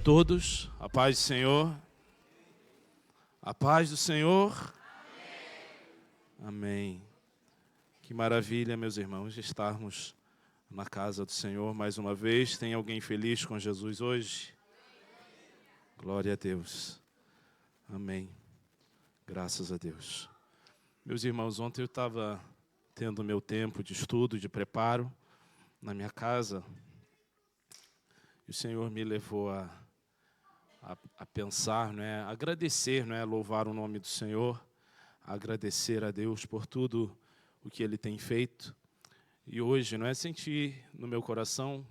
todos, a paz do Senhor. A paz do Senhor. Amém. Amém. Que maravilha, meus irmãos, estarmos na casa do Senhor mais uma vez. Tem alguém feliz com Jesus hoje? Glória a Deus. Amém. Graças a Deus. Meus irmãos, ontem eu estava tendo meu tempo de estudo, de preparo na minha casa. E o Senhor me levou a pensar, agradecer, louvar o nome do Senhor, agradecer a Deus por tudo o que Ele tem feito. E hoje, senti no meu coração,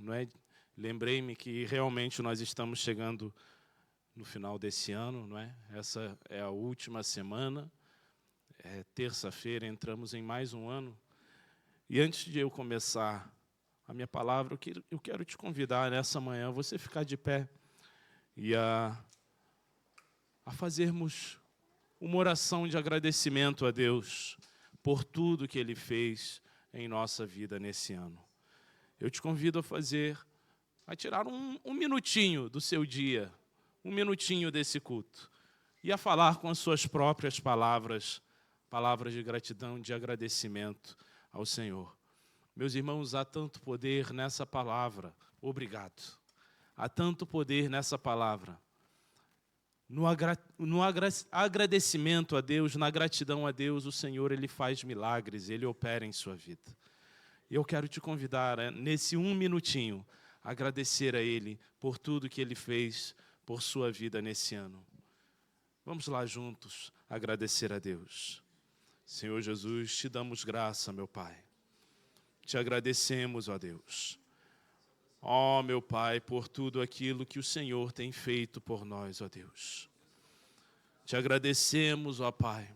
lembrei-me que realmente nós estamos chegando no final desse ano, Essa é a última semana, terça-feira, entramos em mais um ano. E antes de eu começar a minha palavra, eu quero te convidar nessa manhã, você ficar de pé e a fazermos uma oração de agradecimento a Deus por tudo que Ele fez em nossa vida nesse ano. Eu te convido a tirar um minutinho do seu dia, um minutinho desse culto, e a falar com as suas próprias palavras de gratidão, de agradecimento ao Senhor. Meus irmãos, há tanto poder nessa palavra. Obrigado. Há tanto poder nessa palavra. No agradecimento a Deus, na gratidão a Deus, o Senhor, Ele faz milagres, Ele opera em sua vida. Eu quero te convidar, nesse um minutinho, a agradecer a Ele por tudo que Ele fez por sua vida nesse ano. Vamos lá juntos agradecer a Deus. Senhor Jesus, te damos graça, meu Pai. Te agradecemos, ó Deus. Ó, meu Pai, por tudo aquilo que o Senhor tem feito por nós, ó Deus. Te agradecemos, ó Pai,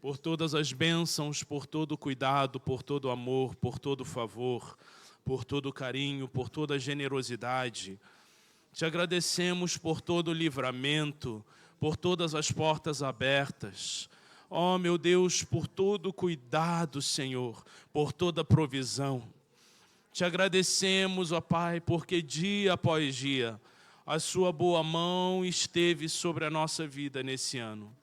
por todas as bênçãos, por todo o cuidado, por todo o amor, por todo o favor, por todo o carinho, por toda a generosidade. Te agradecemos por todo o livramento, por todas as portas abertas. Ó, meu Deus, por todo o cuidado, Senhor, por toda a provisão. Te agradecemos, ó Pai, porque dia após dia a sua boa mão esteve sobre a nossa vida nesse ano.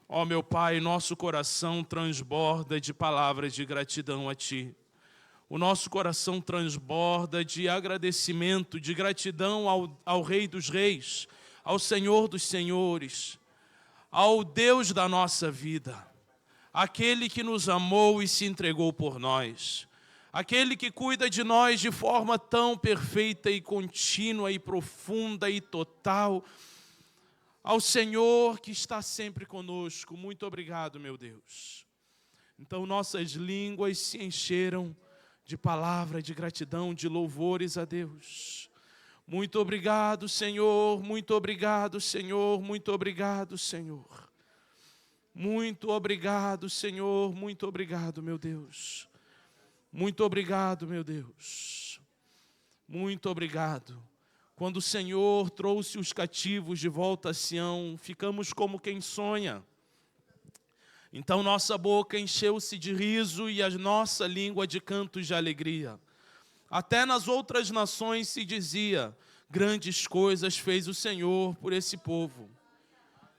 Ó meu Pai, nosso coração transborda de palavras de gratidão a Ti. O nosso coração transborda de agradecimento, de gratidão ao Rei dos Reis, ao Senhor dos Senhores, ao Deus da nossa vida, aquele que nos amou e se entregou por nós. Aquele que cuida de nós de forma tão perfeita e contínua e profunda e total. Ao Senhor que está sempre conosco. Muito obrigado, meu Deus. Então nossas línguas se encheram de palavra de gratidão, de louvores a Deus. Muito obrigado, Senhor. Muito obrigado, Senhor. Muito obrigado, Senhor. Muito obrigado, Senhor. Muito obrigado, meu Deus. Muito obrigado, meu Deus. Muito obrigado. Quando o Senhor trouxe os cativos de volta a Sião, ficamos como quem sonha. Então nossa boca encheu-se de riso e a nossa língua de cantos de alegria. Até nas outras nações se dizia: grandes coisas fez o Senhor por esse povo.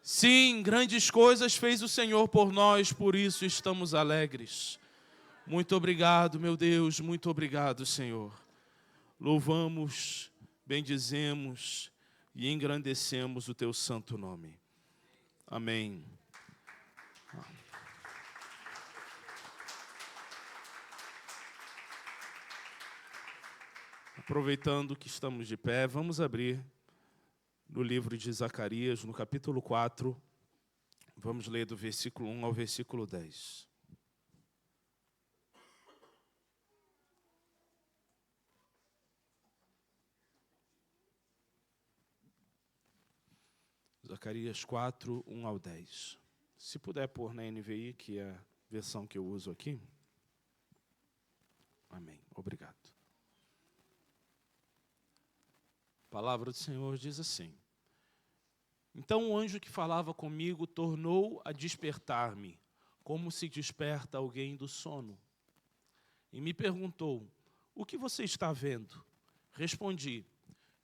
Sim, grandes coisas fez o Senhor por nós, por isso estamos alegres. Muito obrigado, meu Deus, muito obrigado, Senhor. Louvamos, bendizemos e engrandecemos o Teu santo nome. Amém. Aproveitando que estamos de pé, vamos abrir no livro de Zacarias, no capítulo 4. Vamos ler do versículo 1 ao versículo 10. Zacarias 4, 1 ao 10. Se puder pôr na NVI, que é a versão que eu uso aqui. Amém. Obrigado. A palavra do Senhor diz assim: então o anjo que falava comigo tornou a despertar-me, como se desperta alguém do sono. E me perguntou: o que você está vendo? Respondi: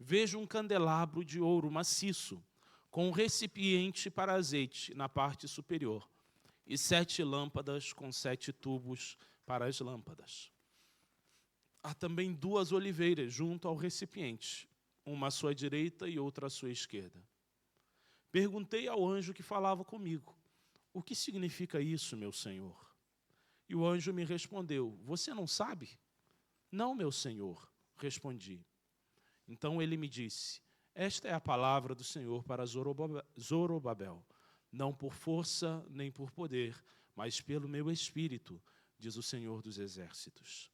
vejo um candelabro de ouro maciço, com um recipiente para azeite na parte superior, e 7 lâmpadas com 7 tubos para as lâmpadas. Há também 2 oliveiras junto ao recipiente, uma à sua direita e outra à sua esquerda. Perguntei ao anjo que falava comigo: o que significa isso, meu senhor? E o anjo me respondeu: você não sabe? Não, meu senhor, respondi. Então ele me disse: esta é a palavra do Senhor para Zorobabel, não por força nem por poder, mas pelo meu espírito, diz o Senhor dos Exércitos.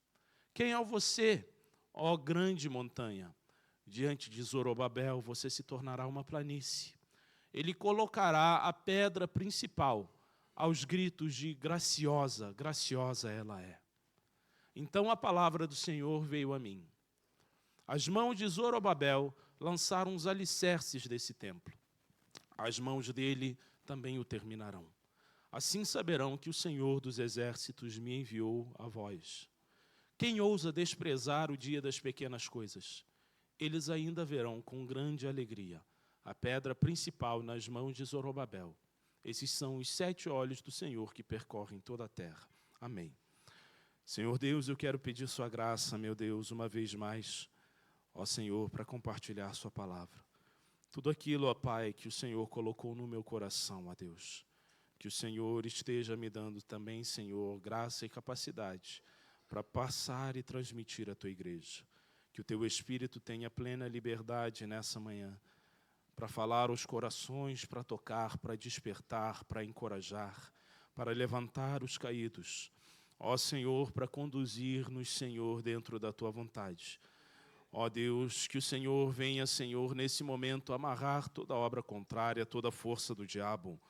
Quem é você, ó grande montanha? Diante de Zorobabel você se tornará uma planície. Ele colocará a pedra principal aos gritos de graciosa, graciosa ela é. Então a palavra do Senhor veio a mim. As mãos de Zorobabel lançaram os alicerces desse templo. As mãos dele também o terminarão. Assim saberão que o Senhor dos Exércitos me enviou a vós. Quem ousa desprezar o dia das pequenas coisas? Eles ainda verão com grande alegria a pedra principal nas mãos de Zorobabel. Esses são os 7 olhos do Senhor que percorrem toda a terra. Amém. Senhor Deus, eu quero pedir sua graça, meu Deus, uma vez mais, ó Senhor, para compartilhar sua palavra. Tudo aquilo, ó Pai, que o Senhor colocou no meu coração, ó Deus, que o Senhor esteja me dando também, Senhor, graça e capacidade para passar e transmitir à tua igreja. Que o teu Espírito tenha plena liberdade nessa manhã, para falar aos corações, para tocar, para despertar, para encorajar, para levantar os caídos. Ó Senhor, para conduzir-nos, Senhor, dentro da tua vontade. Ó Deus, que o Senhor venha, Senhor, nesse momento amarrar toda obra contrária, toda força do diabo,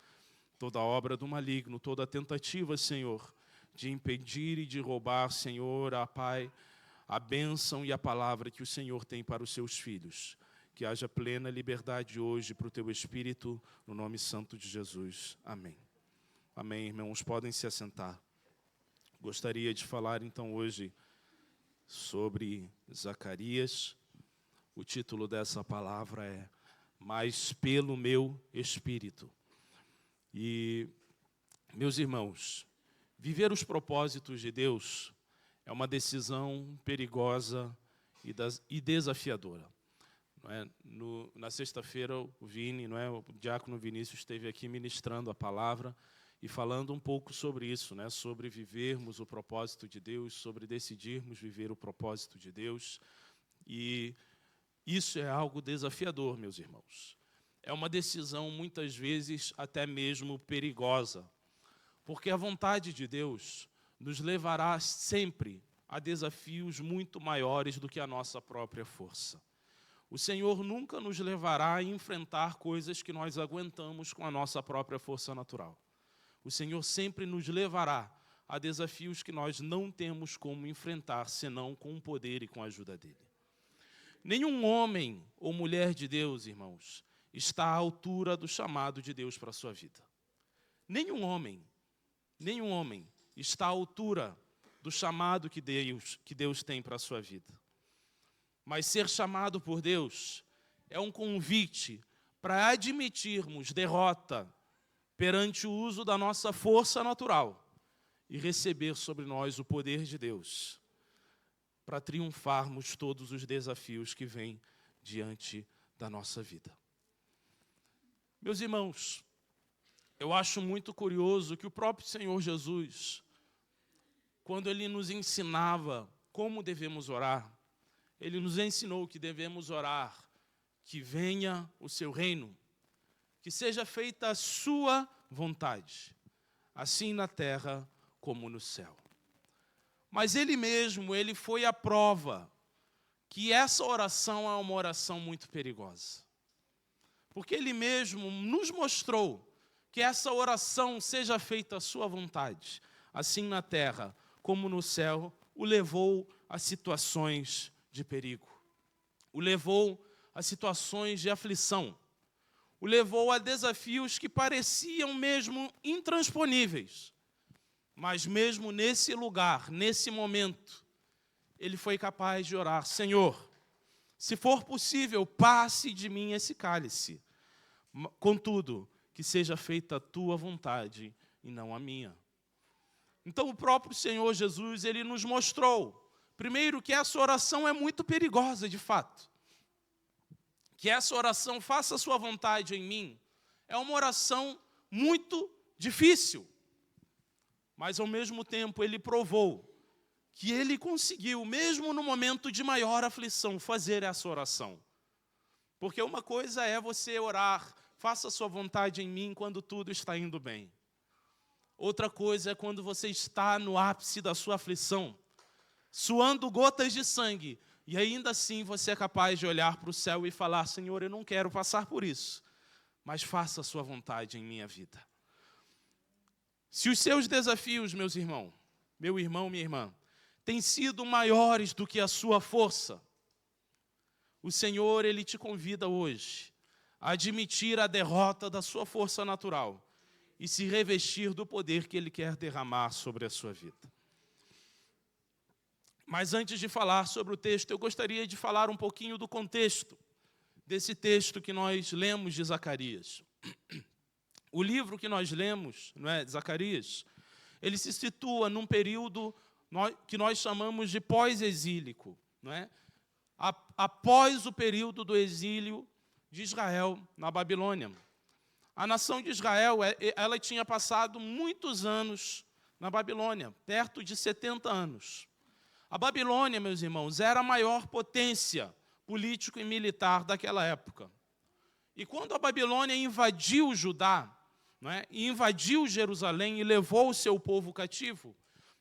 toda obra do maligno, toda tentativa, Senhor, de impedir e de roubar, Senhor, a Pai, a bênção e a palavra que o Senhor tem para os seus filhos. Que haja plena liberdade hoje para o teu Espírito, no nome santo de Jesus. Amém. Amém, irmãos, podem se assentar. Gostaria de falar, então, hoje sobre Zacarias. O título dessa palavra é Mas pelo meu Espírito. E, meus irmãos, viver os propósitos de Deus é uma decisão perigosa e desafiadora. Não é? Na sexta-feira, o Vini, não é? O diácono Vinícius esteve aqui ministrando a palavra e falando um pouco sobre isso, né? Sobre vivermos o propósito de Deus, sobre decidirmos viver o propósito de Deus. E isso é algo desafiador, meus irmãos. É uma decisão, muitas vezes, até mesmo perigosa, porque a vontade de Deus nos levará sempre a desafios muito maiores do que a nossa própria força. O Senhor nunca nos levará a enfrentar coisas que nós aguentamos com a nossa própria força natural. O Senhor sempre nos levará a desafios que nós não temos como enfrentar, senão com o poder e com a ajuda dEle. Nenhum homem ou mulher de Deus, irmãos, está à altura do chamado de Deus para a sua vida. Nenhum homem está à altura do chamado que Deus tem para a sua vida. Mas ser chamado por Deus é um convite para admitirmos derrota perante o uso da nossa força natural e receber sobre nós o poder de Deus para triunfarmos todos os desafios que vêm diante da nossa vida. Meus irmãos, eu acho muito curioso que o próprio Senhor Jesus, quando Ele nos ensinava como devemos orar, Ele nos ensinou que devemos orar, que venha o seu reino, que seja feita a sua vontade, assim na terra como no céu. Mas Ele mesmo, Ele foi a prova que essa oração é uma oração muito perigosa. Porque Ele mesmo nos mostrou que essa oração seja feita a sua vontade, assim na terra como no céu, o levou a situações de perigo, o levou a situações de aflição, o levou a desafios que pareciam mesmo intransponíveis. Mas mesmo nesse lugar, nesse momento, ele foi capaz de orar: Senhor, Se for possível, passe de mim esse cálice. Contudo, que seja feita a tua vontade e não a minha. Então, o próprio Senhor Jesus, ele nos mostrou, primeiro, que essa oração é muito perigosa, de fato. Que essa oração, faça a sua vontade em mim, é uma oração muito difícil. Mas, ao mesmo tempo, ele provou que ele conseguiu, mesmo no momento de maior aflição, fazer essa oração. Porque uma coisa é você orar, faça a sua vontade em mim quando tudo está indo bem. Outra coisa é quando você está no ápice da sua aflição, suando gotas de sangue, e ainda assim você é capaz de olhar para o céu e falar: Senhor, eu não quero passar por isso, mas faça a sua vontade em minha vida. Se os seus desafios, meu irmão, minha irmã, têm sido maiores do que a sua força, o Senhor, ele te convida hoje a admitir a derrota da sua força natural e se revestir do poder que ele quer derramar sobre a sua vida. Mas antes de falar sobre o texto, eu gostaria de falar um pouquinho do contexto desse texto que nós lemos de Zacarias. O livro que nós lemos, não é, de Zacarias, ele se situa num período que nós chamamos de pós-exílico, não é? Após o período do exílio de Israel na Babilônia. A nação de Israel, ela tinha passado muitos anos na Babilônia, perto de 70 anos. A Babilônia, meus irmãos, era a maior potência político e militar daquela época. E quando a Babilônia invadiu Judá, não é, e invadiu Jerusalém e levou o seu povo cativo,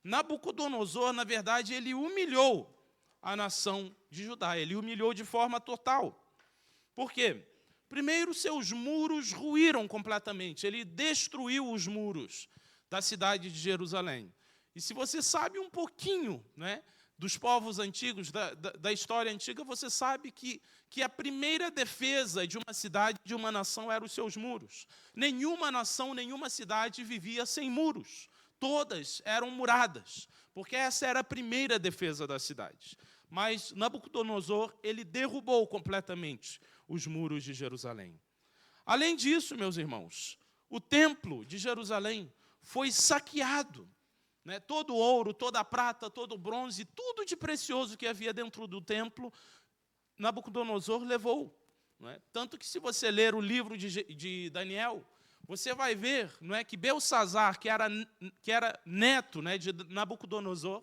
Nabucodonosor, na verdade, ele humilhou a nação de Judá, ele humilhou de forma total. Por quê? Primeiro, seus muros ruíram completamente, ele destruiu os muros da cidade de Jerusalém. E se você sabe um pouquinho, né, dos povos antigos, da história antiga, você sabe que a primeira defesa de uma cidade, de uma nação, eram os seus muros. Nenhuma nação, nenhuma cidade vivia sem muros. Todas eram muradas, porque essa era a primeira defesa da cidade. Mas Nabucodonosor, ele derrubou completamente os muros de Jerusalém. Além disso, meus irmãos, o templo de Jerusalém foi saqueado. Né? Todo o ouro, toda a prata, todo o bronze, tudo de precioso que havia dentro do templo, Nabucodonosor levou. Não é? Tanto que, se você ler o livro de Daniel, você vai ver, não é, que Belsazar, que era neto, né, de Nabucodonosor,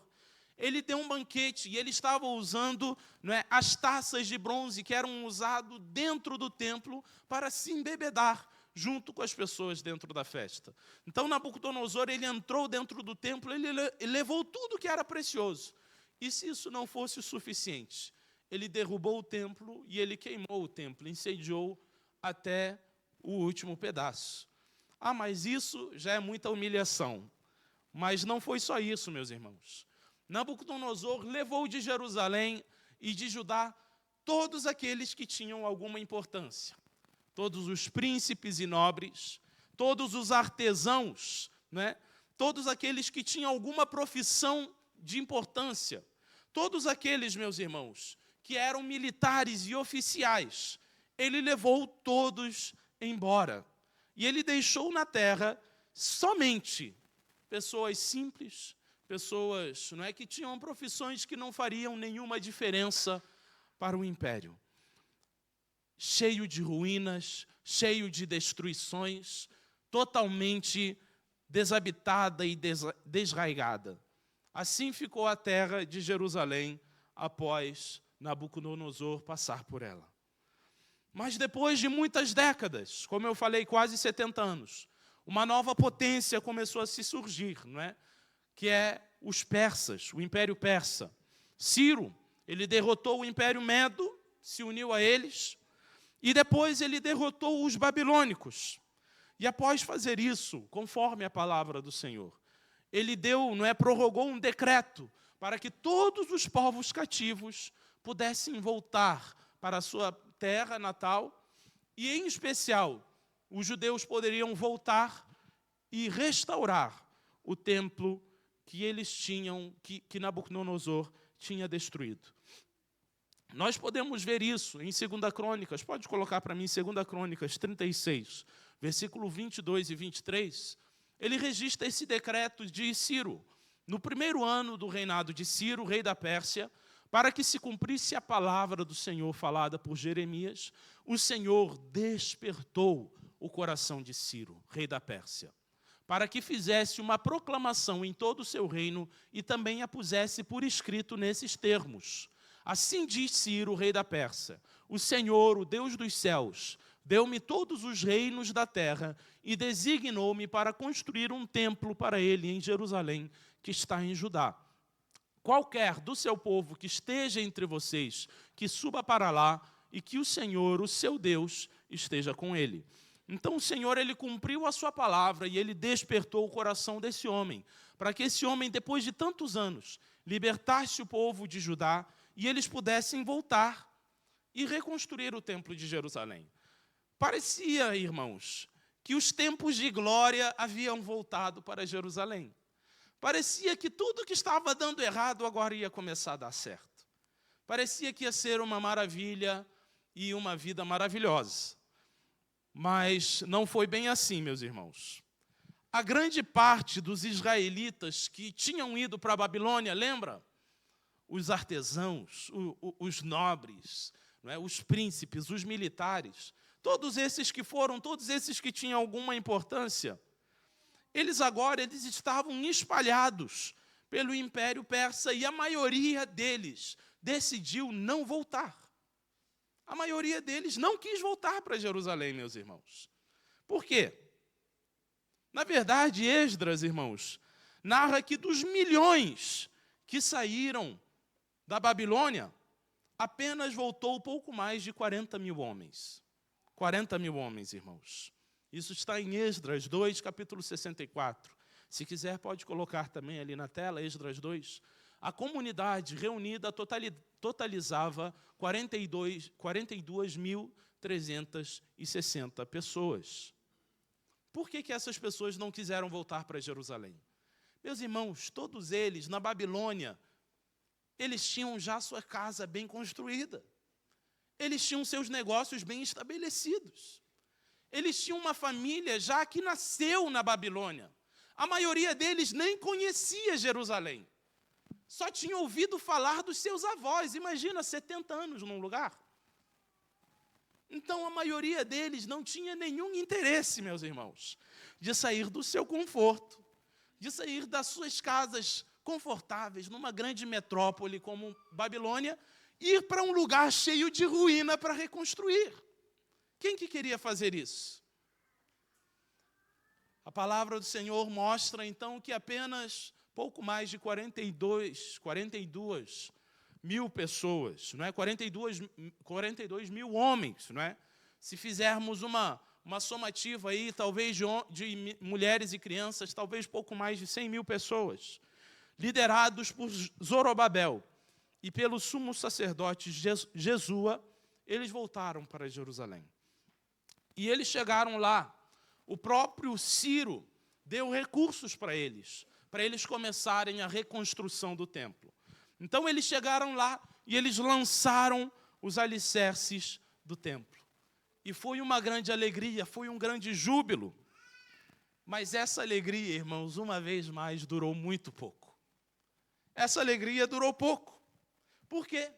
ele deu um banquete e ele estava usando, não é, as taças de bronze que eram usadas dentro do templo para se embebedar junto com as pessoas dentro da festa. Então, Nabucodonosor, ele entrou dentro do templo, ele levou tudo que era precioso. E se isso não fosse o suficiente, ele derrubou o templo e ele queimou o templo, incendiou até o último pedaço. Ah, mas isso já é muita humilhação. Mas não foi só isso, meus irmãos. Nabucodonosor levou de Jerusalém e de Judá todos aqueles que tinham alguma importância. Todos os príncipes e nobres, todos os artesãos, né? Todos aqueles que tinham alguma profissão de importância, todos aqueles, meus irmãos, que eram militares e oficiais, ele levou todos embora. E ele deixou na terra somente pessoas simples, pessoas, não é, que tinham profissões que não fariam nenhuma diferença para o império. Cheio de ruínas, cheio de destruições, totalmente desabitada e desraigada. Assim ficou a terra de Jerusalém após Nabucodonosor passar por ela. Mas depois de muitas décadas, como eu falei, quase 70 anos, uma nova potência começou a se surgir, não é? Que é os persas, o Império Persa. Ciro, ele derrotou o Império Medo, se uniu a eles, e depois ele derrotou os babilônicos. E após fazer isso, conforme a palavra do Senhor, ele prorrogou um decreto para que todos os povos cativos pudessem voltar para a sua terra natal, e em especial, os judeus poderiam voltar e restaurar o templo que eles tinham, que Nabucodonosor tinha destruído. Nós podemos ver isso em 2 Crônicas, pode colocar para mim 2 Crônicas 36, versículo 22 e 23, ele registra esse decreto de Ciro. No primeiro ano do reinado de Ciro, rei da Pérsia, para que se cumprisse a palavra do Senhor falada por Jeremias, o Senhor despertou o coração de Ciro, rei da Pérsia, para que fizesse uma proclamação em todo o seu reino e também a pusesse por escrito nesses termos. Assim diz Ciro, rei da Pérsia: o Senhor, o Deus dos céus, deu-me todos os reinos da terra e designou-me para construir um templo para ele em Jerusalém, que está em Judá. Qualquer do seu povo que esteja entre vocês, que suba para lá, e que o Senhor, o seu Deus, esteja com ele. Então o Senhor, ele cumpriu a sua palavra e ele despertou o coração desse homem, para que esse homem, depois de tantos anos, libertasse o povo de Judá e eles pudessem voltar e reconstruir o templo de Jerusalém. Parecia, irmãos, que os tempos de glória haviam voltado para Jerusalém. Parecia que tudo que estava dando errado agora ia começar a dar certo. Parecia que ia ser uma maravilha e uma vida maravilhosa. Mas não foi bem assim, meus irmãos. A grande parte dos israelitas que tinham ido para a Babilônia, lembra? Os artesãos, os nobres, não é? Os príncipes, os militares, todos esses que foram, todos esses que tinham alguma importância, eles estavam espalhados pelo Império Persa e a maioria deles decidiu não voltar. A maioria deles não quis voltar para Jerusalém, meus irmãos. Por quê? Na verdade, Esdras, irmãos, narra que dos milhões que saíram da Babilônia, apenas voltou pouco mais de 40 mil homens. 40 mil homens, irmãos. Isso está em Esdras 2, capítulo 64. Se quiser, pode colocar também ali na tela, Esdras 2. A comunidade reunida totalizava 42.360 pessoas. Por que essas pessoas não quiseram voltar para Jerusalém? Meus irmãos, todos eles, na Babilônia, eles tinham já sua casa bem construída. Eles tinham seus negócios bem estabelecidos. Eles tinham uma família já que nasceu na Babilônia. A maioria deles nem conhecia Jerusalém. Só tinha ouvido falar dos seus avós. Imagina, 70 anos num lugar. Então, a maioria deles não tinha nenhum interesse, meus irmãos, de sair do seu conforto, de sair das suas casas confortáveis, numa grande metrópole como Babilônia, ir para um lugar cheio de ruína para reconstruir. Quem que queria fazer isso? A palavra do Senhor mostra, então, que apenas pouco mais de 42 mil pessoas, não é? 42 mil homens, não é? Se fizermos uma somativa aí, talvez de mulheres e crianças, talvez pouco mais de 100 mil pessoas, liderados por Zorobabel e pelo sumo sacerdote Jesua, eles voltaram para Jerusalém. E eles chegaram lá, o próprio Ciro deu recursos para eles começarem a reconstrução do templo. Então eles chegaram lá e eles lançaram os alicerces do templo. E foi uma grande alegria, foi um grande júbilo. Mas essa alegria, irmãos, uma vez mais, durou muito pouco. Essa alegria durou pouco. Por quê?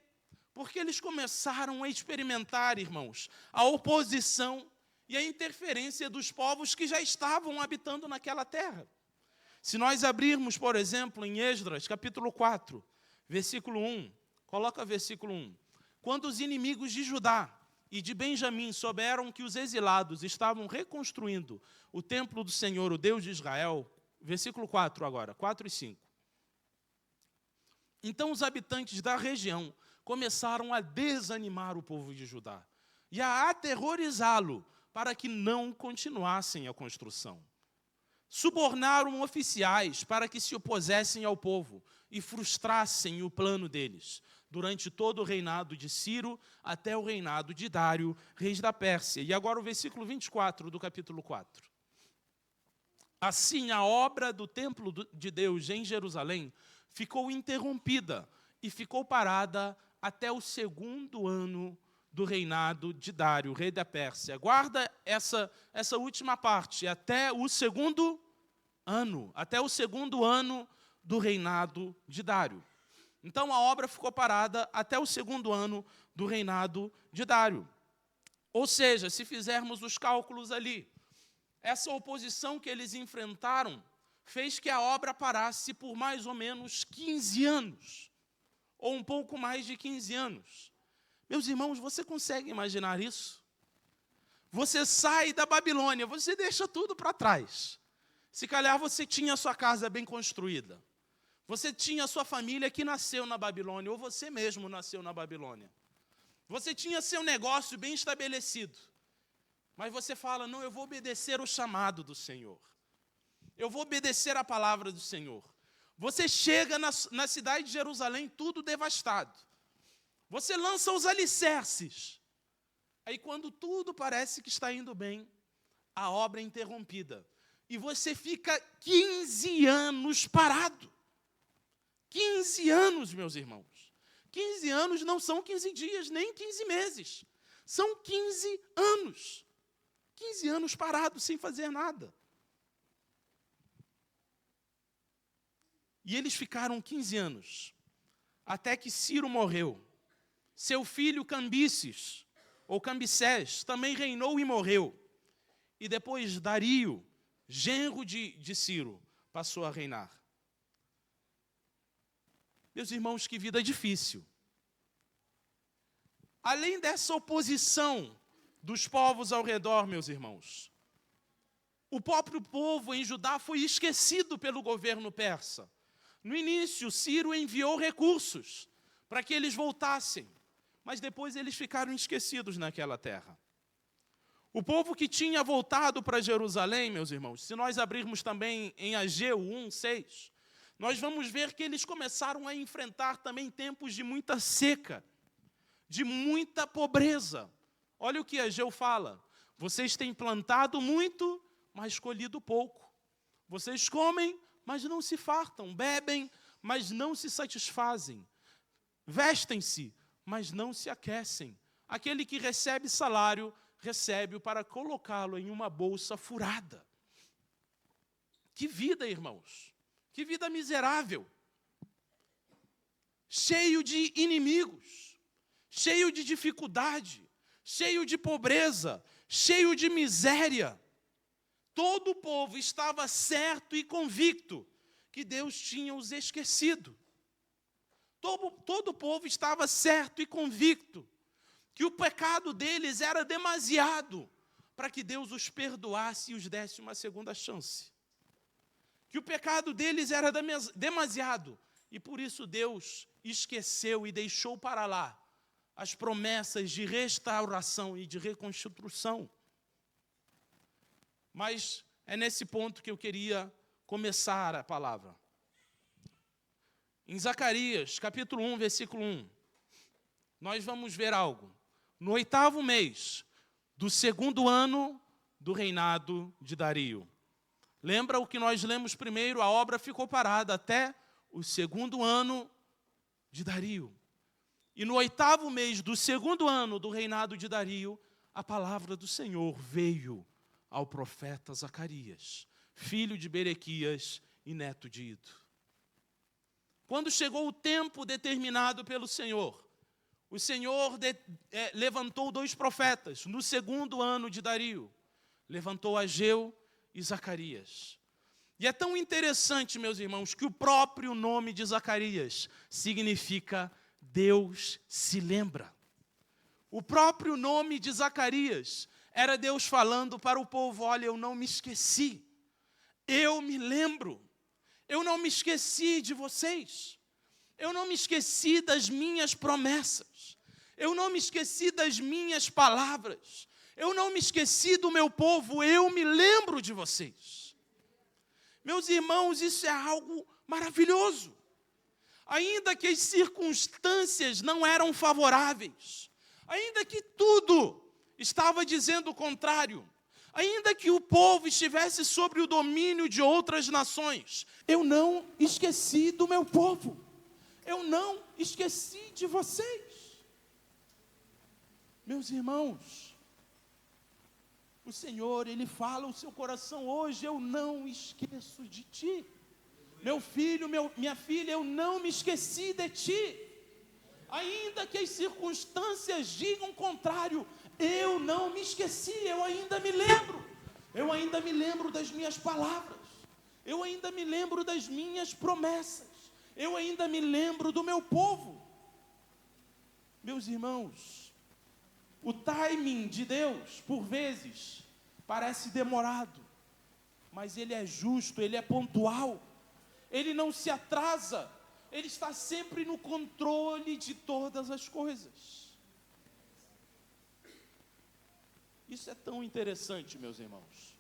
Porque eles começaram a experimentar, irmãos, a oposição e a interferência dos povos que já estavam habitando naquela terra. Se nós abrirmos, por exemplo, em Esdras, capítulo 4, versículo 1, coloca versículo 1. Quando os inimigos de Judá e de Benjamim souberam que os exilados estavam reconstruindo o templo do Senhor, o Deus de Israel, versículo 4 agora, 4 e 5. Então os habitantes da região começaram a desanimar o povo de Judá e a aterrorizá-lo para que não continuassem a construção. Subornaram oficiais para que se opusessem ao povo e frustrassem o plano deles, durante todo o reinado de Ciro até o reinado de Dário, reis da Pérsia. E agora o versículo 24 do capítulo 4. Assim, a obra do templo de Deus em Jerusalém ficou interrompida e ficou parada até o segundo ano do reinado de Dário, rei da Pérsia. Guarda essa última parte, até o segundo ano do reinado de Dário. Então, a obra ficou parada até o segundo ano do reinado de Dário. Ou seja, se fizermos os cálculos ali, essa oposição que eles enfrentaram fez que a obra parasse por mais ou menos 15 anos, ou um pouco mais de 15 anos. Meus irmãos, você consegue imaginar isso? Você sai da Babilônia, você deixa tudo para trás. Se calhar você tinha a sua casa bem construída. Você tinha a sua família que nasceu na Babilônia, ou você mesmo nasceu na Babilônia. Você tinha seu negócio bem estabelecido. Mas você fala, não, eu vou obedecer o chamado do Senhor. Eu vou obedecer a palavra do Senhor. Você chega na cidade de Jerusalém, tudo devastado. Você lança os alicerces. Aí, quando tudo parece que está indo bem, a obra é interrompida. E você fica 15 anos parado. 15 anos, meus irmãos. 15 anos não são 15 dias, nem 15 meses. São 15 anos. 15 anos parado, sem fazer nada. E eles ficaram 15 anos, até que Ciro morreu. Seu filho Cambises, ou Cambises, também reinou e morreu. E depois Dario, genro de Ciro, passou a reinar. Meus irmãos, que vida difícil. Além dessa oposição dos povos ao redor, meus irmãos, o próprio povo em Judá foi esquecido pelo governo persa. No início, Ciro enviou recursos para que eles voltassem, mas depois eles ficaram esquecidos naquela terra. O povo que tinha voltado para Jerusalém, meus irmãos, se nós abrirmos também em Ageu 1:6, nós vamos ver que eles começaram a enfrentar também tempos de muita seca, de muita pobreza. Olha o que Ageu fala: vocês têm plantado muito, mas colhido pouco. Vocês comem, mas não se fartam. Bebem, mas não se satisfazem. Vestem-se, mas não se aquecem. Aquele que recebe salário, recebe-o para colocá-lo em uma bolsa furada. Que vida, irmãos! Que vida miserável! Cheio de inimigos, cheio de dificuldade, cheio de pobreza, cheio de miséria. Todo o povo estava certo e convicto que Deus tinha os esquecido. Todo o povo estava certo e convicto que o pecado deles era demasiado para que Deus os perdoasse e os desse uma segunda chance. Que o pecado deles era demasiado e por isso Deus esqueceu e deixou para lá as promessas de restauração e de reconstrução. Mas é nesse ponto que eu queria começar a palavra. Em Zacarias, capítulo 1, versículo 1, nós vamos ver algo. No 8º mês do segundo ano do reinado de Dario. Lembra o que nós lemos primeiro? A obra ficou parada até o segundo ano de Dario. E no 8º mês do segundo ano do reinado de Dario, a palavra do Senhor veio ao profeta Zacarias, filho de Berequias e neto de Ido. Quando chegou o tempo determinado pelo Senhor, o Senhor levantou 2 profetas no segundo ano de Dario. Levantou Ageu e Zacarias. E é tão interessante, meus irmãos, que o próprio nome de Zacarias significa Deus se lembra. O próprio nome de Zacarias era Deus falando para o povo: olha, eu não me esqueci, eu me lembro, eu não me esqueci de vocês, eu não me esqueci das minhas promessas, eu não me esqueci das minhas palavras, eu não me esqueci do meu povo, eu me lembro de vocês. Meus irmãos, isso é algo maravilhoso. Ainda que as circunstâncias não eram favoráveis, ainda que tudo estava dizendo o contrário, ainda que o povo estivesse sob o domínio de outras nações, eu não esqueci do meu povo, eu não esqueci de vocês. Meus irmãos, o Senhor, Ele fala ao seu coração hoje: eu não esqueço de ti. Meu filho, minha filha, eu não me esqueci de ti. Ainda que as circunstâncias digam o contrário, eu não me esqueci, eu ainda me lembro. Eu ainda me lembro das minhas palavras. Eu ainda me lembro das minhas promessas. Eu ainda me lembro do meu povo. Meus irmãos, o timing de Deus, por vezes, parece demorado, mas Ele é justo, Ele é pontual. Ele não se atrasa. Ele está sempre no controle de todas as coisas. Isso é tão interessante, meus irmãos.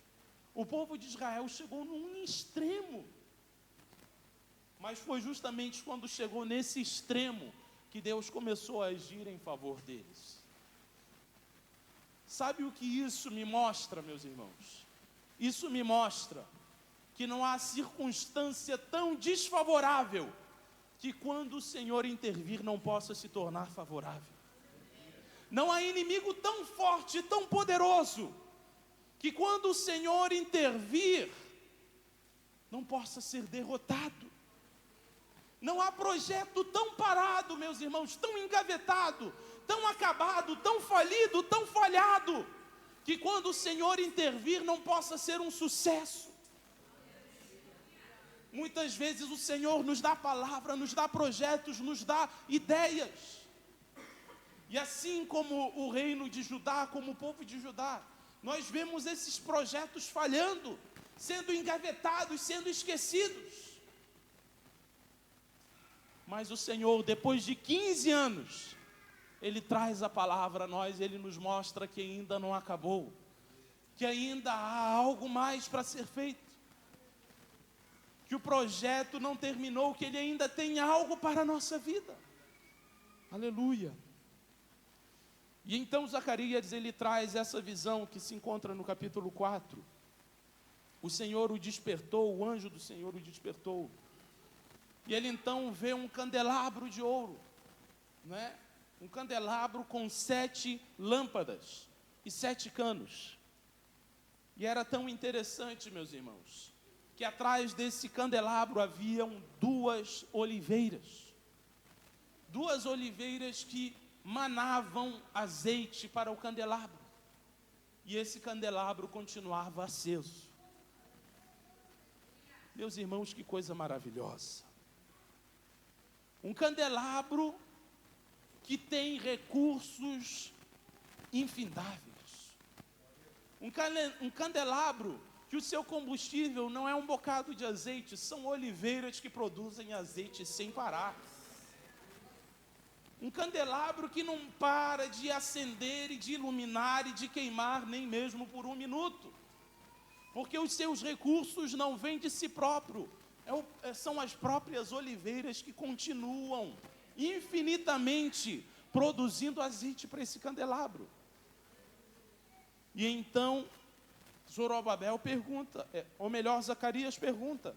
O povo de Israel chegou num extremo. Mas foi justamente quando chegou nesse extremo que Deus começou a agir em favor deles. Sabe o que isso me mostra, meus irmãos? Isso me mostra que não há circunstância tão desfavorável que quando o Senhor intervir não possa se tornar favorável. Não há inimigo tão forte, tão poderoso, que quando o Senhor intervir, não possa ser derrotado. Não há projeto tão parado, meus irmãos, tão engavetado, tão acabado, tão falido, tão falhado, que quando o Senhor intervir não possa ser um sucesso. Muitas vezes o Senhor nos dá palavra, nos dá projetos, nos dá ideias. E assim como o reino de Judá, como o povo de Judá, nós vemos esses projetos falhando, sendo engavetados, sendo esquecidos. Mas o Senhor, depois de 15 anos, Ele traz a palavra a nós, Ele nos mostra que ainda não acabou, que ainda há algo mais para ser feito, que o projeto não terminou, que Ele ainda tem algo para a nossa vida. Aleluia. E então Zacarias, ele traz essa visão que se encontra no capítulo 4. O Senhor o despertou, o anjo do Senhor o despertou. E ele então vê um candelabro de ouro, né? Um candelabro com 7 lâmpadas e 7 canos. E era tão interessante, meus irmãos, que atrás desse candelabro haviam 2 oliveiras. 2 oliveiras que manavam azeite para o candelabro. E esse candelabro continuava aceso. Meus irmãos, que coisa maravilhosa. Um candelabro que tem recursos infindáveis. Um candelabro que o seu combustível não é um bocado de azeite, são oliveiras que produzem azeite sem parar. Um candelabro que não para de acender e de iluminar e de queimar nem mesmo por 1 minuto. Porque os seus recursos não vêm de si próprio. São as próprias oliveiras que continuam infinitamente produzindo azeite para esse candelabro. E então Zorobabel pergunta, ou melhor, Zacarias pergunta: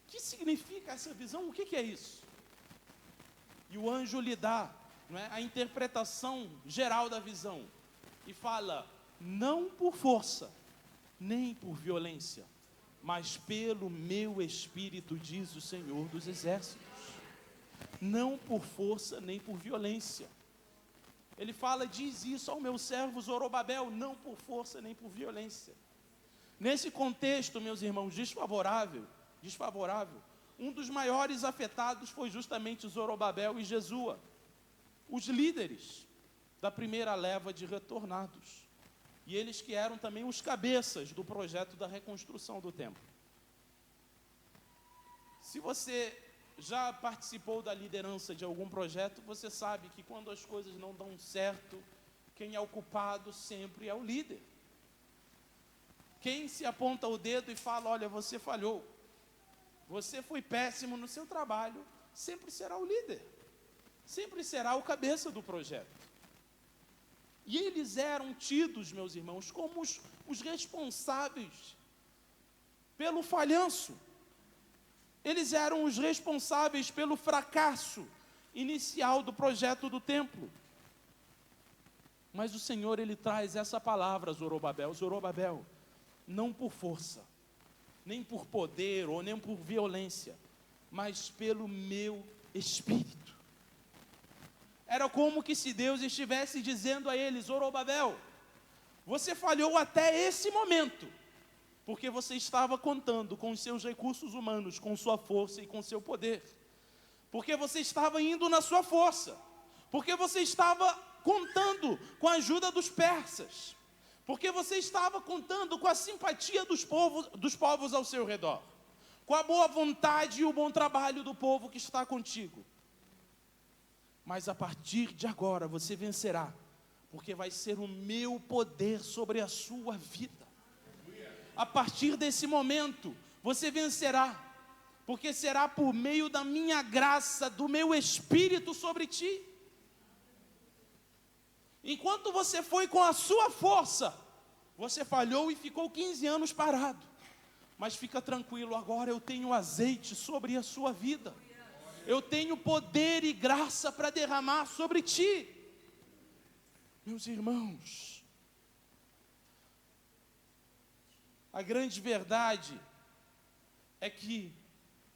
o que significa essa visão? O que é isso? E o anjo lhe dá, não é, a interpretação geral da visão e fala: não por força, nem por violência, mas pelo meu Espírito, diz o Senhor dos Exércitos. Não por força, nem por violência. Ele fala, diz isso ao meu servo Zorobabel, não por força, nem por violência. Nesse contexto, meus irmãos, desfavorável, um dos maiores afetados foi justamente Zorobabel e Jesua, os líderes da primeira leva de retornados. E eles que eram também os cabeças do projeto da reconstrução do templo. Se você já participou da liderança de algum projeto, você sabe que quando as coisas não dão certo, quem é o culpado sempre é o líder. Quem se aponta o dedo e fala, olha, você falhou, você foi péssimo no seu trabalho, sempre será o líder, sempre será o cabeça do projeto. E eles eram tidos, meus irmãos, como os responsáveis pelo falhanço. Eles eram os responsáveis pelo fracasso inicial do projeto do templo. Mas o Senhor, Ele traz essa palavra a Zorobabel: Zorobabel, não por força, nem por poder, ou nem por violência, mas pelo meu Espírito. Era como que se Deus estivesse dizendo a ele: Zorobabel, você falhou até esse momento, porque você estava contando com os seus recursos humanos, com sua força e com seu poder, porque você estava indo na sua força, porque você estava contando com a ajuda dos persas, porque você estava contando com a simpatia dos povos ao seu redor, com a boa vontade e o bom trabalho do povo que está contigo. Mas a partir de agora você vencerá, porque vai ser o meu poder sobre a sua vida. A partir desse momento você vencerá, porque será por meio da minha graça, do meu Espírito sobre ti. Enquanto você foi com a sua força, você falhou e ficou 15 anos parado. Mas fica tranquilo, agora eu tenho azeite sobre a sua vida. Eu tenho poder e graça para derramar sobre ti. Meus irmãos, a grande verdade é que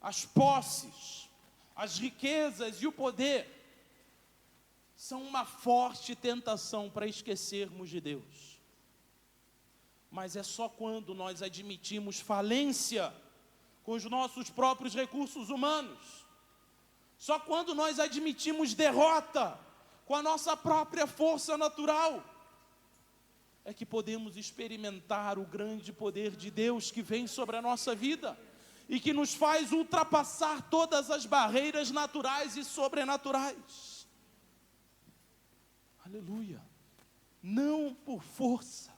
as posses, as riquezas e o poder são uma forte tentação para esquecermos de Deus. Mas é só quando nós admitimos falência com os nossos próprios recursos humanos, só quando nós admitimos derrota com a nossa própria força natural, é que podemos experimentar o grande poder de Deus que vem sobre a nossa vida e que nos faz ultrapassar todas as barreiras naturais e sobrenaturais. Aleluia! Não por força,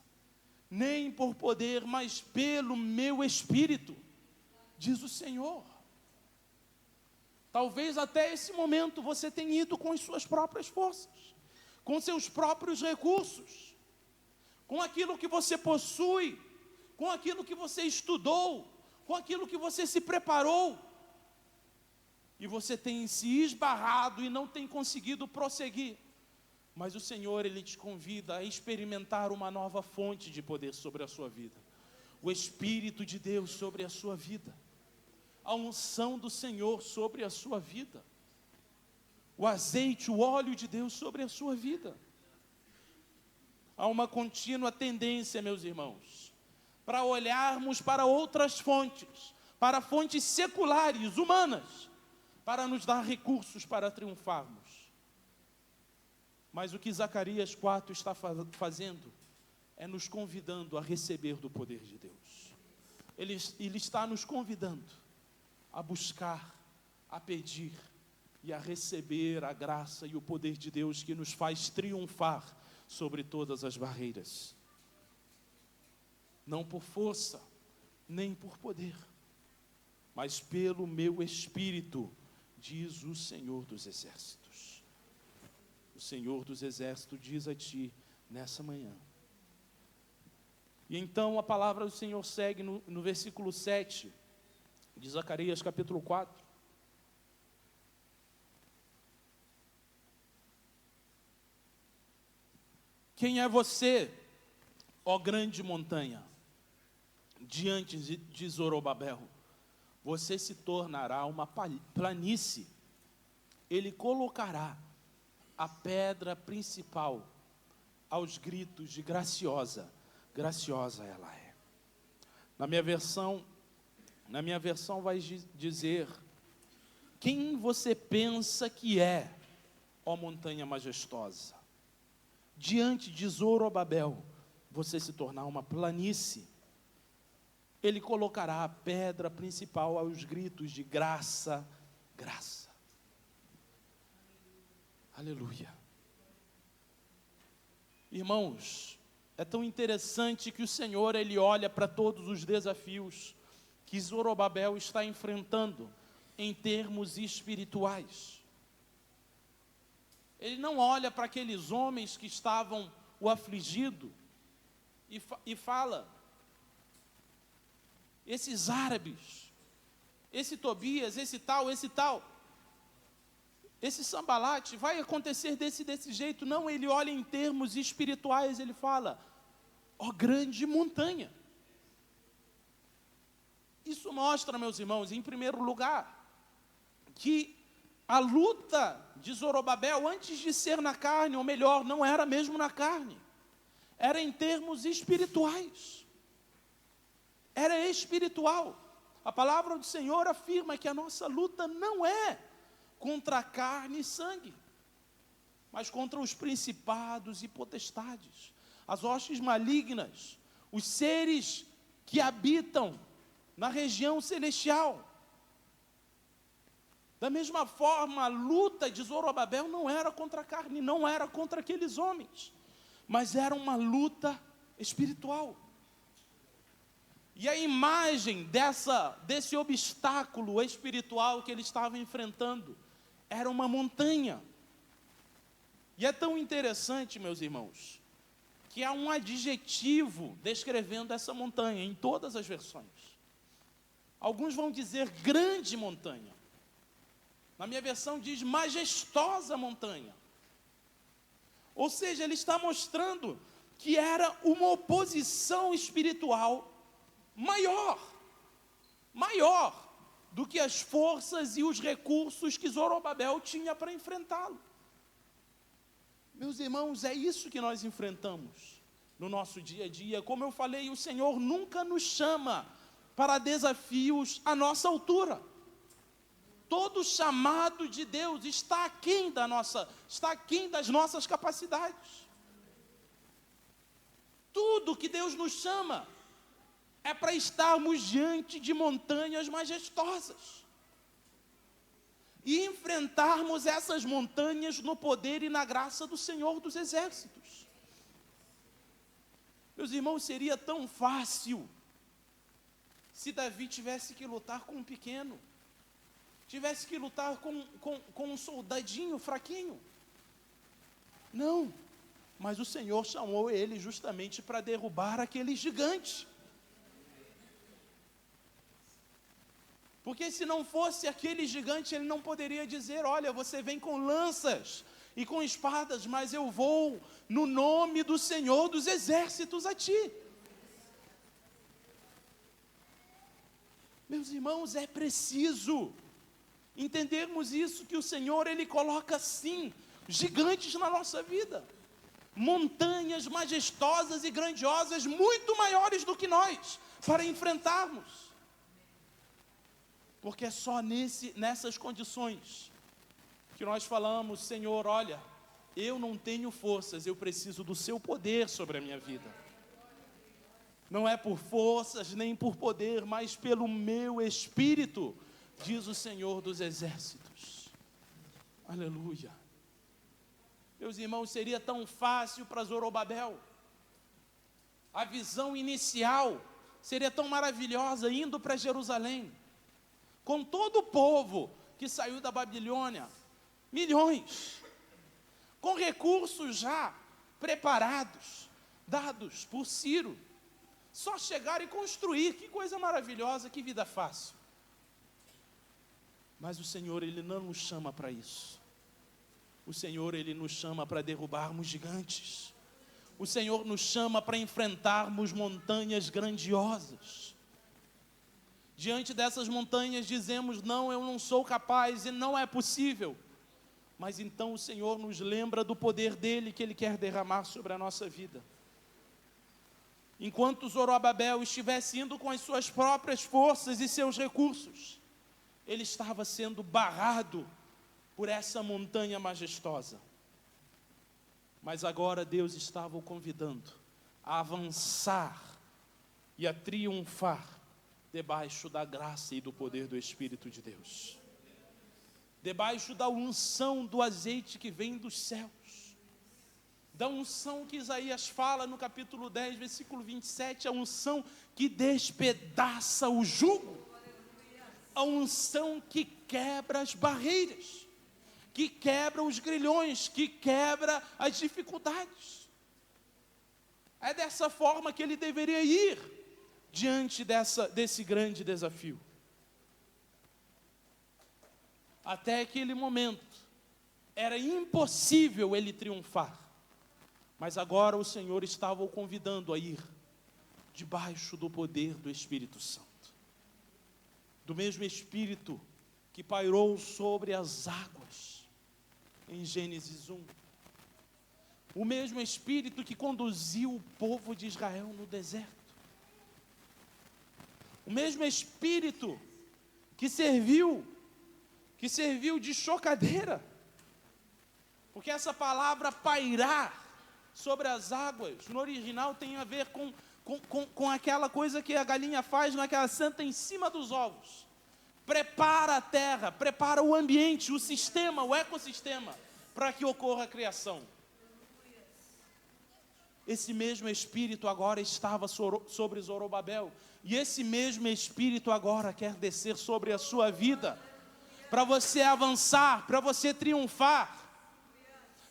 nem por poder, mas pelo meu Espírito, diz o Senhor. Talvez até esse momento você tenha ido com as suas próprias forças, com seus próprios recursos, com aquilo que você possui, com aquilo que você estudou, com aquilo que você se preparou, e você tem se esbarrado e não tem conseguido prosseguir. Mas o Senhor, Ele te convida a experimentar uma nova fonte de poder sobre a sua vida, o Espírito de Deus sobre a sua vida, a unção do Senhor sobre a sua vida, o azeite, o óleo de Deus sobre a sua vida. Há uma contínua tendência, meus irmãos, para olharmos para outras fontes, para fontes seculares, humanas, para nos dar recursos para triunfarmos. Mas o que Zacarias 4 está fazendo é nos convidando a receber do poder de Deus. Ele está nos convidando a buscar, a pedir e a receber a graça e o poder de Deus que nos faz triunfar sobre todas as barreiras. Não por força, nem por poder, mas pelo meu Espírito, diz o Senhor dos Exércitos. O Senhor dos Exércitos diz a ti nessa manhã. E então a palavra do Senhor segue no versículo 7, de Zacarias capítulo 4. Quem é você, ó grande montanha? Diante de Zorobabel, você se tornará uma planície. Ele colocará a pedra principal aos gritos de graciosa, graciosa ela é. Na minha versão vai dizer: quem você pensa que é, ó montanha majestosa? Diante de Zorobabel, você se tornar uma planície. Ele colocará a pedra principal aos gritos de graça, graça. Aleluia. Irmãos, é tão interessante que o Senhor, Ele olha para todos os desafios que Zorobabel está enfrentando em termos espirituais. Ele não olha para aqueles homens que estavam o afligido e fala: esses árabes, esse Tobias, esse tal. esse Sambalate vai acontecer desse jeito. Não, ele olha em termos espirituais, ele fala, ó grande montanha. Isso mostra, meus irmãos, em primeiro lugar, que a luta de Zorobabel, antes de ser na carne, ou melhor, não era mesmo na carne, era em termos espirituais. Era espiritual. A palavra do Senhor afirma que a nossa luta não é contra a carne e sangue, mas contra os principados e potestades, as hostes malignas, os seres que habitam na região celestial. Da mesma forma, a luta de Zorobabel não era contra a carne, não era contra aqueles homens, mas era uma luta espiritual. E a imagem desse obstáculo espiritual que ele estava enfrentando era uma montanha. E é tão interessante, meus irmãos, que há um adjetivo descrevendo essa montanha em todas as versões. Alguns vão dizer grande montanha. Na minha versão diz majestosa montanha. Ou seja, ele está mostrando que era uma oposição espiritual maior do que as forças e os recursos que Zorobabel tinha para enfrentá-lo. Meus irmãos, é isso que nós enfrentamos no nosso dia a dia. Como eu falei, o Senhor nunca nos chama para desafios à nossa altura. Todo chamado de Deus está aquém das nossas capacidades. Tudo que Deus nos chama é para estarmos diante de montanhas majestosas e enfrentarmos essas montanhas no poder e na graça do Senhor dos Exércitos. Meus irmãos, seria tão fácil se Davi tivesse que lutar com um pequeno, tivesse que lutar com um soldadinho fraquinho. Não, mas o Senhor chamou ele justamente para derrubar aquele gigante. Porque se não fosse aquele gigante, ele não poderia dizer, olha, você vem com lanças e com espadas, mas eu vou no nome do Senhor dos Exércitos a ti. Meus irmãos, é preciso entendermos isso, que o Senhor, Ele coloca sim, gigantes na nossa vida. Montanhas majestosas e grandiosas, muito maiores do que nós, para enfrentarmos. Porque é só nessas condições que nós falamos, Senhor, olha, eu não tenho forças, eu preciso do seu poder sobre a minha vida. Não é por forças, nem por poder, mas pelo meu Espírito, diz o Senhor dos Exércitos. Aleluia. Meus irmãos, seria tão fácil para Zorobabel. A visão inicial seria tão maravilhosa, indo para Jerusalém, com todo o povo que saiu da Babilônia, milhões, com recursos já preparados, dados por Ciro, só chegar e construir, que coisa maravilhosa, que vida fácil. Mas o Senhor, Ele não nos chama para isso. O Senhor, Ele nos chama para derrubarmos gigantes. O Senhor nos chama para enfrentarmos montanhas grandiosas. Diante dessas montanhas dizemos, não, eu não sou capaz e não é possível. Mas então o Senhor nos lembra do poder dEle que Ele quer derramar sobre a nossa vida. Enquanto Zorobabel estivesse indo com as suas próprias forças e seus recursos, ele estava sendo barrado por essa montanha majestosa. Mas agora Deus estava o convidando a avançar e a triunfar debaixo da graça e do poder do Espírito de Deus. Debaixo da unção do azeite que vem dos céus. Da unção que Isaías fala no capítulo 10, versículo 27, a unção que despedaça o jugo. A unção que quebra as barreiras, que quebra os grilhões, que quebra as dificuldades. É dessa forma que ele deveria ir diante desse grande desafio. Até aquele momento, Era impossível ele triunfar. Mas agora o Senhor estava o convidando a ir debaixo do poder do Espírito Santo. Do mesmo Espírito que pairou sobre as águas em Gênesis 1. O mesmo Espírito que conduziu o povo de Israel no deserto. O mesmo Espírito que serviu de chocadeira. Porque essa palavra pairar sobre as águas, no original tem a ver com aquela coisa que a galinha faz naquela senta em cima dos ovos. Prepara a terra, prepara o ambiente, o sistema, o ecossistema, para que ocorra a criação. Esse mesmo Espírito agora estava sobre Zorobabel. E esse mesmo Espírito agora quer descer sobre a sua vida. Para você avançar, para você triunfar.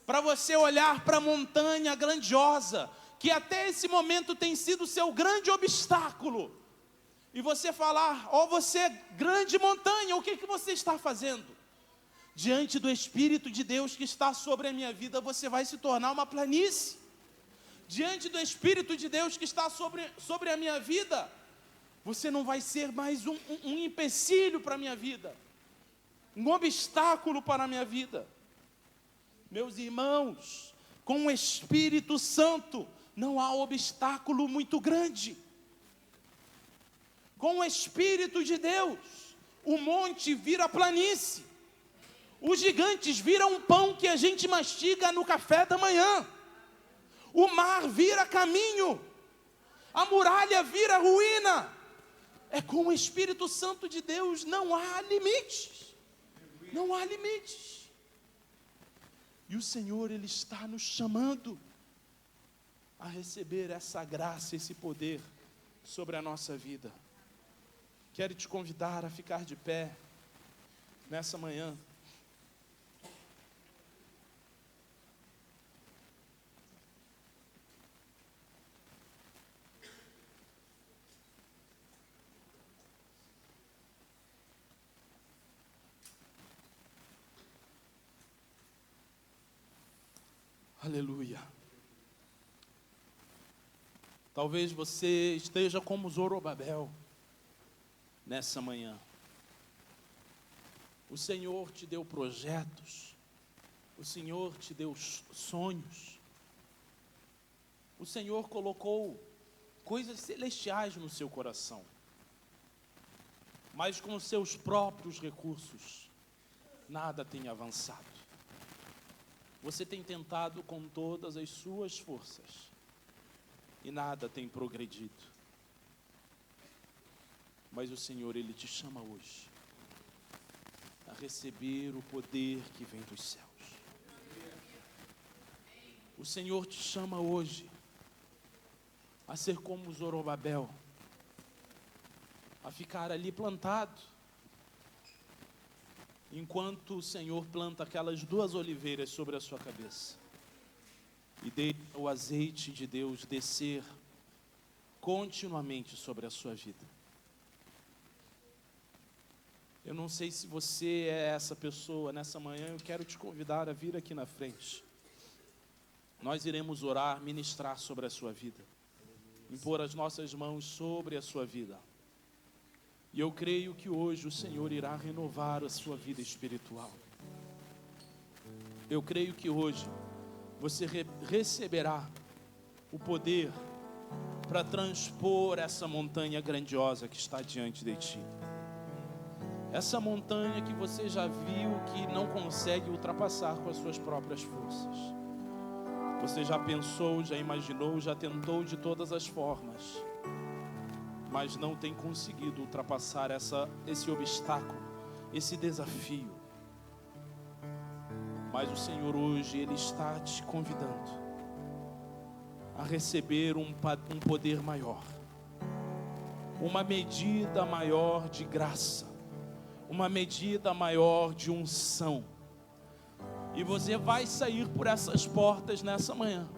Para você olhar para a montanha grandiosa, que até esse momento tem sido o seu grande obstáculo. E você falar, você grande montanha, o que você está fazendo? Diante do Espírito de Deus que está sobre a minha vida, você vai se tornar uma planície. Diante do Espírito de Deus que está sobre a minha vida, você não vai ser mais um empecilho para a minha vida, um obstáculo para a minha vida. Meus irmãos, com o Espírito Santo, não há obstáculo muito grande. Com o Espírito de Deus, o monte vira planície. Os gigantes viram um pão que a gente mastiga no café da manhã. O mar vira caminho. A muralha vira ruína. É com o Espírito Santo de Deus, não há limites. Não há limites. E o Senhor, Ele está nos chamando a receber essa graça, esse poder sobre a nossa vida. Quero te convidar a ficar de pé nessa manhã. Aleluia. Talvez você esteja como Zorobabel nessa manhã. O Senhor te deu projetos, o Senhor te deu sonhos, o Senhor colocou coisas celestiais no seu coração, mas com os seus próprios recursos, nada tem avançado. Você tem tentado com todas as suas forças e nada tem progredido. Mas o Senhor, Ele te chama hoje a receber o poder que vem dos céus. O Senhor te chama hoje a ser como Zorobabel, a ficar ali plantado, enquanto o Senhor planta aquelas 2 oliveiras sobre a sua cabeça e deixa o azeite de Deus descer continuamente sobre a sua vida. Eu não sei se você é essa pessoa nessa manhã, eu quero te convidar a vir aqui na frente. Nós iremos orar, ministrar sobre a sua vida, impor as nossas mãos sobre a sua vida. E eu creio que hoje o Senhor irá renovar a sua vida espiritual. Eu creio que hoje você receberá o poder para transpor essa montanha grandiosa que está diante de ti. Essa montanha que você já viu que não consegue ultrapassar com as suas próprias forças. Você já pensou, já imaginou, já tentou de todas as formas, mas não tem conseguido ultrapassar esse obstáculo, esse desafio. Mas o Senhor hoje, Ele está te convidando a receber um poder maior, uma medida maior de graça, uma medida maior de unção. E você vai sair por essas portas nessa manhã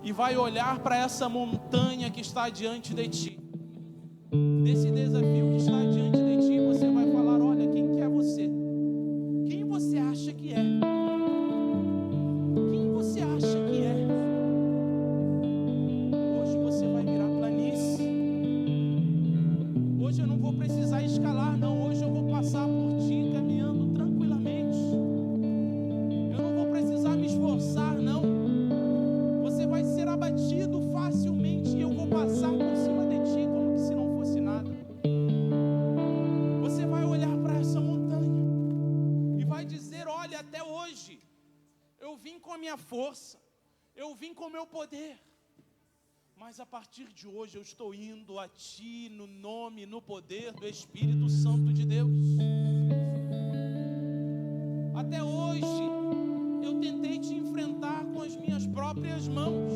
e vai olhar para essa montanha que está diante de ti, desse desafio que está diante de ti, e você vai falar: olha, quem que é você? Quem você acha que é? minha força, eu vim com o meu poder. Mas a partir de hoje eu estou indo a Ti no nome, no poder do Espírito Santo de Deus. Até hoje eu tentei Te enfrentar com as minhas próprias mãos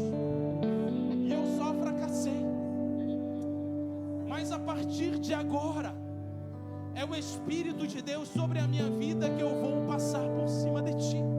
e eu só fracassei. Mas a partir de agora é o Espírito de Deus sobre a minha vida que eu vou passar por cima de Ti.